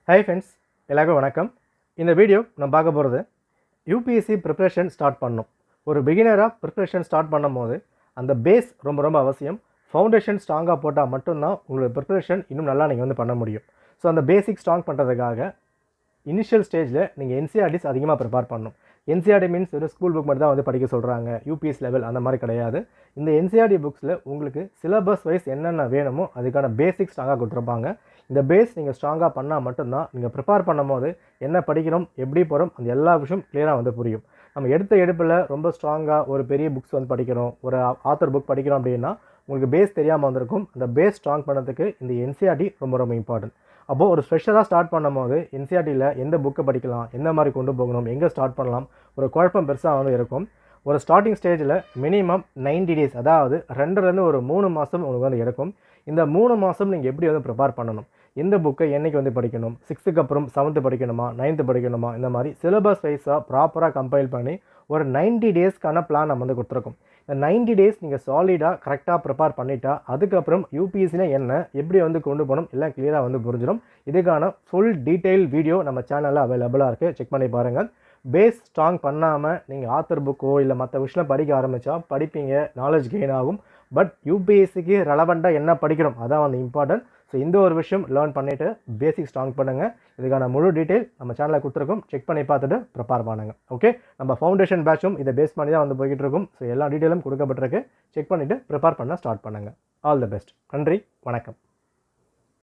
Hi friends, எல்லாருக்கும் வணக்கம். இந்த வீடியோ நம்ம பார்க்க போகிறது யூபிஎஸ்சி ப்ரிப்ரேஷன் ஸ்டார்ட் பண்ணணும். ஒரு பிகினராக ப்ரிப்ரேஷன் ஸ்டார்ட் பண்ணும் போது அந்த பேஸ் ரொம்ப ரொம்ப அவசியம். ஃபவுண்டேஷன் ஸ்ட்ராங்காக போட்டால் மட்டும்தான் உங்களோட ப்ரிப்ரேஷன் இன்னும் நல்லா நீங்கள் பண்ண முடியும். ஸோ அந்த பேசிக் ஸ்ட்ராங் பண்ணுறதுக்காக இனிஷியல் ஸ்டேஜில் நீங்கள் என்சிஆர்டிஸ் அதிகமாக ப்ரிப்பேர் பண்ணணும். என்சிஆர்டி மீன்ஸ் ஒரு ஸ்கூல் புக் மட்டும் தான் படிக்க சொல்கிறாங்க, யூபிஎஸ் லெவல் அந்த மாதிரி கிடையாது. இந்த என்சிஆர்டி புக்ஸில் உங்களுக்கு சிலபஸ் வைஸ் என்னென்ன வேணுமோ அதுக்கான பேசிக் ஸ்ட்ராங்காக கொடுத்துருப்பாங்க. இந்த பேஸ் நீங்கள் ஸ்ட்ராங்காக பண்ணால் மட்டும்தான் நீங்கள் ப்ரிப்பேர் பண்ணும் போது என்ன படிக்கிறோம், எப்படி போகிறோம், அந்த எல்லா விஷயம் கிளியராக புரியும். நம்ம எடுத்த எடுப்பில் ரொம்ப ஸ்ட்ராங்காக ஒரு பெரிய புக்ஸ் படிக்கிறோம், ஒரு ஆத்தர் புக் படிக்கிறோம் அப்படின்னா உங்களுக்கு பேஸ் தெரியாமல் வந்திருக்கும். அந்த பேஸ் ஸ்ட்ராங் பண்ணுறதுக்கு இந்த என்சிஆர்டி ரொம்ப ரொம்ப இம்பார்ட்டன்ட். அப்போது ஒரு ஃப்ரெஷராக ஸ்டார்ட் பண்ணும் போது என்சிஆர்டியில் எந்த புக்கை படிக்கலாம், எந்த மாதிரி கொண்டு போகணும், எங்கே ஸ்டார்ட் பண்ணலாம், ஒரு குழப்பம் பெருசாக இருக்கும். ஒரு ஸ்டார்டிங் ஸ்டேஜில் மினிமம் 90 days, அதாவது 2லேருந்து ஒரு 3 மாதம் உங்களுக்கு எடுக்கும். இந்த 3 மாதம் நீங்கள் எப்படி ப்ரிப்பேர் பண்ணணும், எந்த புக்கை என்றைக்கு படிக்கணும், 6க்கு அப்புறம் 7th படிக்கணுமா, 9th படிக்கணுமா, இந்த மாதிரி சிலபஸ் வைஸாக ப்ராப்பராக கம்பைல் பண்ணி ஒரு 90 daysக்கான பிளான் நம்ம கொடுத்துருக்கோம். இந்த 90 days நீங்கள் சாலிடாக கரெக்டாக ப்ரிப்பேர் பண்ணிட்டா அதுக்கப்புறம் யூபிஎஸ்சினா என்ன, எப்படி கொண்டு போகணும் எல்லாம் கிளியராக புரிஞ்சிடும். இதுக்கான ஃபுல் டீட்டெயில் வீடியோ நம்ம சேனலில் அவைலபிளாக இருக்குது, செக் பண்ணி பாருங்கள். பேஸ் ஸ்ட்ராங் பண்ணாமல் நீங்கள் ஆத்தர் புக்கோ இல்லை மற்ற விஷயம் படிக்க ஆரம்பித்தா படிப்பீங்க, நாலேஜ் கெயின் ஆகும். பட் யூபிஎஸ்சிக்கு ரெலவெண்ட்டாக என்ன படிக்கணும் அதான் இம்பார்ட்டன்ட். ஸோ இந்த ஒரு விஷயம் லேர்ன் பண்ணிவிட்டு பேசிக் ஸ்ட்ராங் பண்ணுங்கள். இதுக்கான முழு டீட்டெயில் நம்ம சேனலில் கொடுத்துருக்கோம், செக் பண்ணி பார்த்துட்டு ப்ரிப்பேர் பண்ணுங்கள். ஓகே, நம்ம ஃபவுண்டேஷன் பேட்சும் இதை பேஸ் பண்ணி தான் போய்கிட்டு இருக்கும். ஸோ எல்லா டீட்டெயிலும் கொடுக்கப்பட்டிருக்கு, செக் பண்ணிவிட்டு ப்ரிப்பேர் பண்ண ஸ்டார்ட் பண்ணுங்கள். All the best. நன்றி, வணக்கம்.